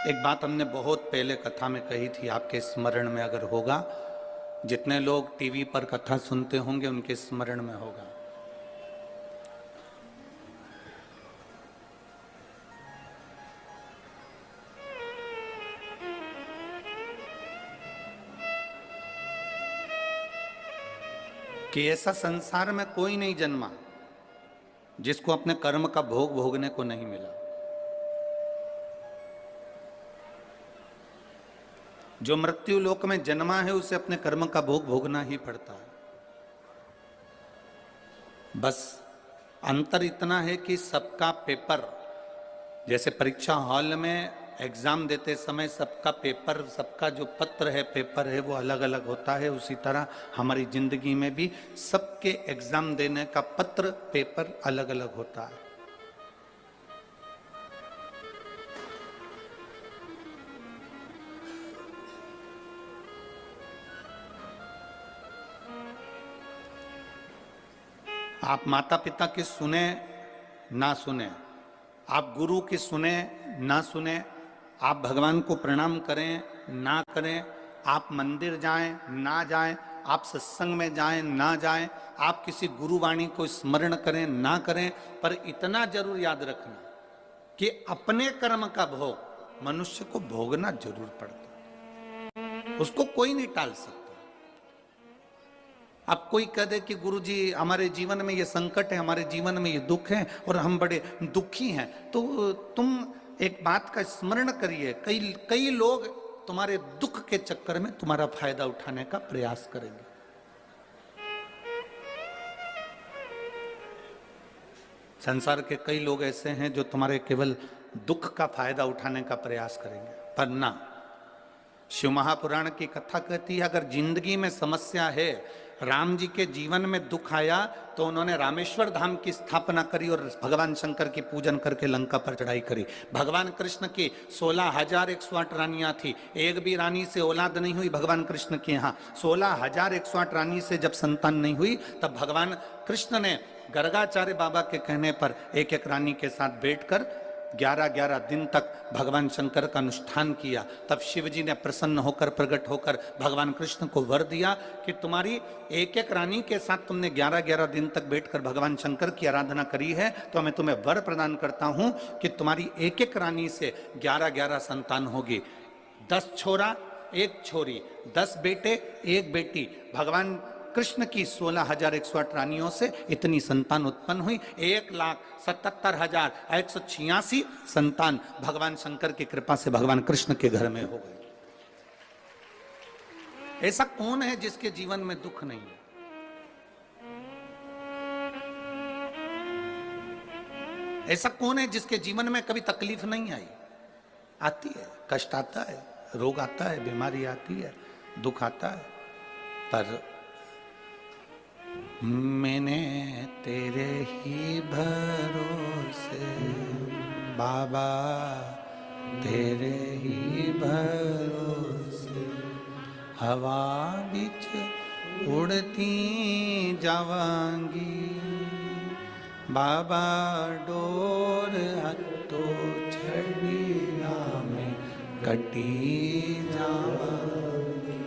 एक बात हमने बहुत पहले कथा में कही थी, आपके स्मरण में अगर होगा, जितने लोग टीवी पर कथा सुनते होंगे उनके स्मरण में होगा। कि ऐसा संसार में कोई नहीं जन्मा जिसको अपने कर्म का भोग भोगने को नहीं मिला। जो मृत्यु लोक में जन्मा है उसे अपने कर्म का भोग भोगना ही पड़ता है। बस अंतर इतना है कि सबका पेपर, जैसे परीक्षा हॉल में एग्जाम देते समय सबका पेपर, सबका जो पत्र है, पेपर है, वो अलग अलग होता है, उसी तरह हमारी जिंदगी में भी सबके एग्जाम देने का पत्र, पेपर अलग अलग होता है। आप माता पिता की सुने ना सुने, आप गुरु की सुने ना सुने, आप भगवान को प्रणाम करें ना करें, आप मंदिर जाएं ना जाएं, आप सत्संग में जाएं ना जाएं, आप किसी गुरुवाणी को स्मरण करें ना करें, पर इतना जरूर याद रखना कि अपने कर्म का भोग मनुष्य को भोगना जरूर पड़ता है, उसको कोई नहीं टाल सकता। अब कोई कह दे कि गुरुजी हमारे जीवन में ये संकट है, हमारे जीवन में ये दुख है और हम बड़े दुखी हैं, तो तुम एक बात का स्मरण करिए, कई लोग तुम्हारे दुख के चक्कर में तुम्हारा फायदा उठाने का प्रयास करेंगे। संसार के कई लोग ऐसे हैं जो तुम्हारे केवल दुख का फायदा उठाने का प्रयास करेंगे, पर ना। शिव महापुराण की कथा कहती है, अगर जिंदगी में समस्या है, राम जी के जीवन में दुख आया तो उन्होंने रामेश्वर धाम की स्थापना करी और भगवान शंकर की पूजन करके लंका पर चढ़ाई करी। भगवान कृष्ण की 16,108 रानियां थी, एक भी रानी से औलाद नहीं हुई। भगवान कृष्ण के यहाँ 16,108 रानी से जब संतान नहीं हुई, तब भगवान कृष्ण ने गर्गाचार्य बाबा के कहने पर एक एक रानी के साथ बैठकर 11-11 दिन तक भगवान शंकर का अनुष्ठान किया। तब शिव जी ने प्रसन्न होकर, प्रकट होकर भगवान कृष्ण को वर दिया कि तुम्हारी एक एक रानी के साथ तुमने 11-11 दिन तक बैठकर भगवान शंकर की आराधना करी है, तो मैं तुम्हें वर प्रदान करता हूं कि तुम्हारी एक एक रानी से 11-11 संतान होगी। 10 छोरा 1 छोरी, 10 बेटे 1 बेटी। भगवान कृष्ण की 16,108 रानियों से इतनी संतान उत्पन्न हुई। 1,77,186 संतान भगवान शंकर की कृपा से भगवान कृष्ण के घर में हो गई। ऐसा कौन है जिसके जीवन में दुख नहीं है? ऐसा कौन है जिसके जीवन में कभी तकलीफ नहीं आई? आती है, कष्ट आता है, रोग आता है, बीमारी आती है, दुख आता है, पर मैंने तेरे ही भरोसे बाबा, तेरे ही भरोसे हवा बिच उड़ती जावांगी, बाबा डोर हथो छड़ी में कटी जावांगी,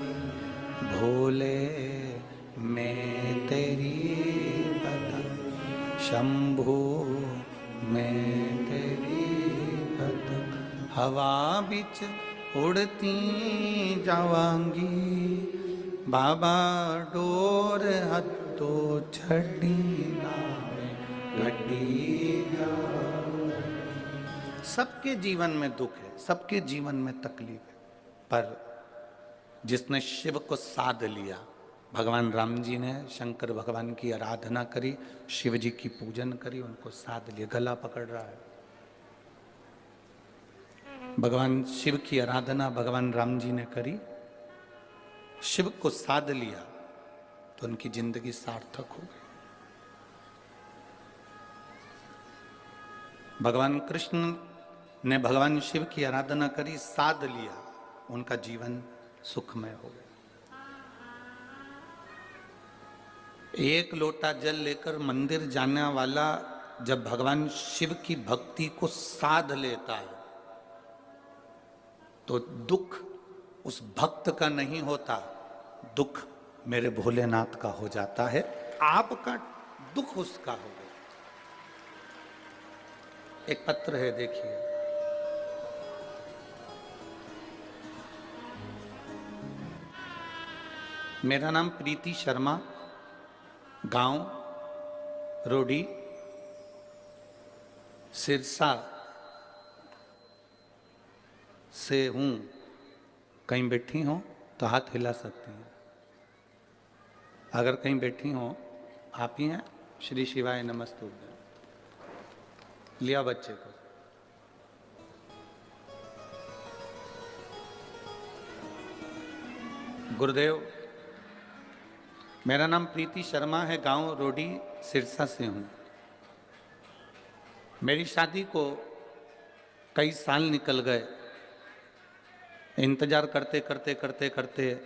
भोले मैं तेरी बदन, शंभू मैं तेरी बदन, हवा बिच उड़ती जावांगी, बाबा डोर हथो छड़ी में घटी जावांगी। सबके जीवन में दुख है, सबके जीवन में तकलीफ है, पर जिसने शिव को साध लिया, भगवान राम जी ने शंकर भगवान की आराधना करी, शिव जी की पूजन करी, उनको साध लिया, गला पकड़ रहा है। भगवान शिव की आराधना भगवान राम जी ने करी, शिव को साध लिया, तो उनकी जिंदगी सार्थक हो गई। भगवान कृष्ण ने भगवान शिव की आराधना करी, साध लिया, उनका जीवन सुखमय हो गया। एक लोटा जल लेकर मंदिर जाने वाला जब भगवान शिव की भक्ति को साध लेता है, तो दुख उस भक्त का नहीं होता, दुख मेरे भोलेनाथ का हो जाता है। आपका दुख उसका हो गया। एक पत्र है, देखिए। मेरा नाम प्रीति शर्मा, गांव रोडी, सिरसा से हूं। कहीं बैठी हो तो हाथ हिला सकती हैं। अगर कहीं बैठी हो, आप ही हैं। श्री शिवाय नमस्तुभ्यं। लिया बच्चे को। गुरुदेव, मेरा नाम प्रीति शर्मा है, गांव रोडी, सिरसा से हूं। मेरी शादी को कई साल निकल गए। इंतजार करते करते करते करते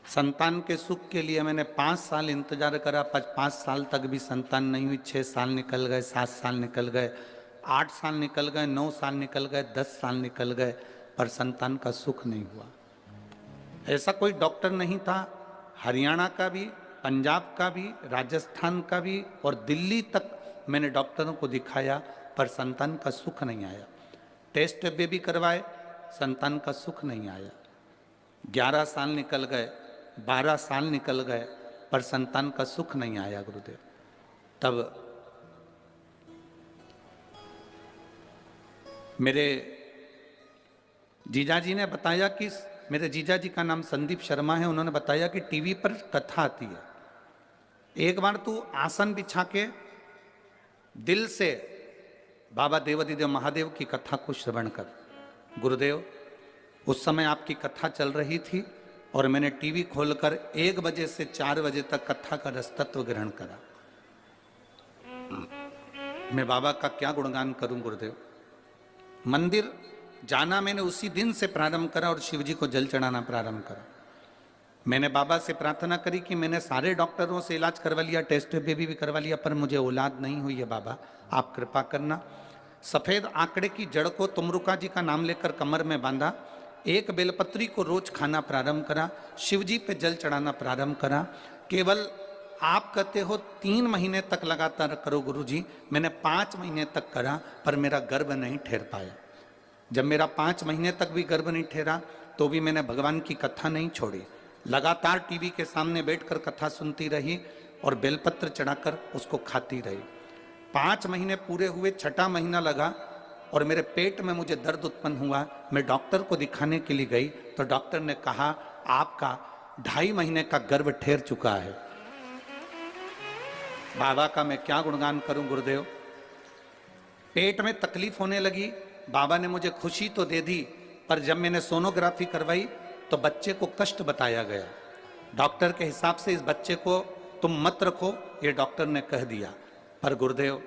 संतान के सुख के लिए मैंने 5 साल इंतजार करा। 5 साल तक भी संतान नहीं हुई। 6 साल निकल गए, 7 साल निकल गए, 8 साल निकल गए, 9 साल निकल गए, 10 साल निकल गए, पर संतान का सुख नहीं हुआ। ऐसा कोई डॉक्टर नहीं था, हरियाणा का भी, पंजाब का भी, राजस्थान का भी और दिल्ली तक मैंने डॉक्टरों को दिखाया, पर संतान का सुख नहीं आया। टेस्ट भी करवाए, संतान का सुख नहीं आया। 11 साल निकल गए, 12 साल निकल गए, पर संतान का सुख नहीं आया गुरुदेव। तब मेरे जीजाजी ने बताया कि, मेरे जीजाजी का नाम संदीप शर्मा है, उन्होंने बताया कि टीवी पर कथा आती है, एक बार तू आसन बिछा के दिल से बाबा देवादिदेव महादेव की कथा को श्रवण कर। गुरुदेव, उस समय आपकी कथा चल रही थी और मैंने टीवी खोलकर 1 बजे से 4 बजे तक कथा का रसतत्व ग्रहण करा। मैं बाबा का क्या गुणगान करूं गुरुदेव। मंदिर जाना मैंने उसी दिन से प्रारंभ करा और शिव जी को जल चढ़ाना प्रारंभ करा। मैंने बाबा से प्रार्थना करी कि मैंने सारे डॉक्टरों से इलाज करवा लिया, टेस्ट बेबी भी करवा लिया, पर मुझे औलाद नहीं हुई है। बाबा आप कृपा करना। सफेद आंकड़े की जड़ को तुमरुका जी का नाम लेकर कमर में बांधा, एक बेलपत्री को रोज खाना प्रारंभ करा, शिव जी पे जल चढ़ाना प्रारंभ करा। केवल आप कहते हो 3 महीने तक लगातार करो गुरुजी। मैंने 5 महीने तक करा, पर मेरा गर्भ नहीं ठहर पाया। जब मेरा 5 महीने तक भी गर्भ नहीं ठहरा तो भी मैंने भगवान की कथा नहीं छोड़ी। लगातार टीवी के सामने बैठकर कथा सुनती रही और बेलपत्र चढ़ाकर उसको खाती रही। 5 महीने पूरे हुए, 6ठा महीना लगा और मेरे पेट में मुझे दर्द उत्पन्न हुआ। मैं डॉक्टर को दिखाने के लिए गई तो डॉक्टर ने कहा आपका 2.5 महीने का गर्भ ठहर चुका है। बाबा का मैं क्या गुणगान करूं गुरुदेव। पेट में तकलीफ होने लगी, बाबा ने मुझे खुशी तो दे दी, पर जब मैंने सोनोग्राफी करवाई तो बच्चे को कष्ट बताया गया। डॉक्टर के हिसाब से इस बच्चे को तुम मत रखो, ये डॉक्टर ने कह दिया। पर गुरुदेव,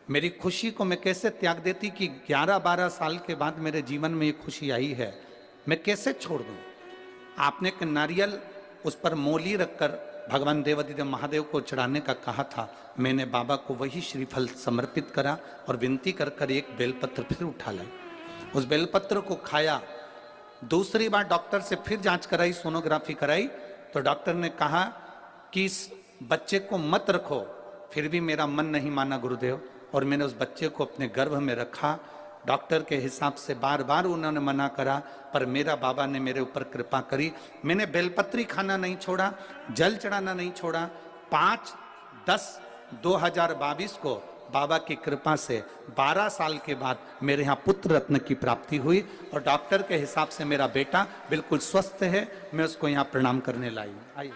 मेरी खुशी को मैं कैसे त्याग देती कि 11-12 साल के बाद मेरे जीवन में ये खुशी आई है, मैं कैसे छोड़ दूं। आपने एक नारियल उस पर मोली रखकर भगवान देवादिदेव महादेव को चढ़ाने का कहा था। मैंने बाबा को वही श्रीफल समर्पित करा और विनती कर कर एक बेलपत्र फिर उठा लाई। उस बेलपत्र को खाया। दूसरी बार डॉक्टर से फिर जांच कराई, सोनोग्राफी कराई, तो डॉक्टर ने कहा कि इस बच्चे को मत रखो। फिर भी मेरा मन नहीं माना गुरुदेव, और मैंने उस बच्चे को अपने गर्भ में रखा। डॉक्टर के हिसाब से बार बार उन्होंने मना करा, पर मेरा बाबा ने मेरे ऊपर कृपा करी। मैंने बेलपत्री खाना नहीं छोड़ा, जल चढ़ाना नहीं छोड़ा। 5/10/2022 को बाबा की कृपा से 12 साल के बाद मेरे यहाँ पुत्र रत्न की प्राप्ति हुई और डॉक्टर के हिसाब से मेरा बेटा बिल्कुल स्वस्थ है। मैं उसको यहाँ प्रणाम करने लाई हूँ। आइए।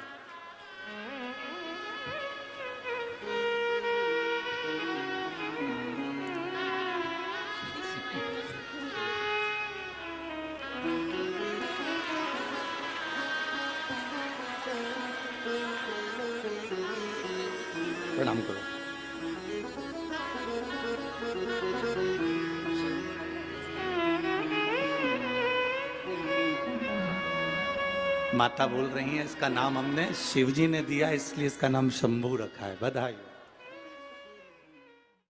प्रणाम करो। माता बोल रही हैं, इसका नाम हमने शिवजी ने दिया, इसलिए इसका नाम शंभू रखा है। बधाई।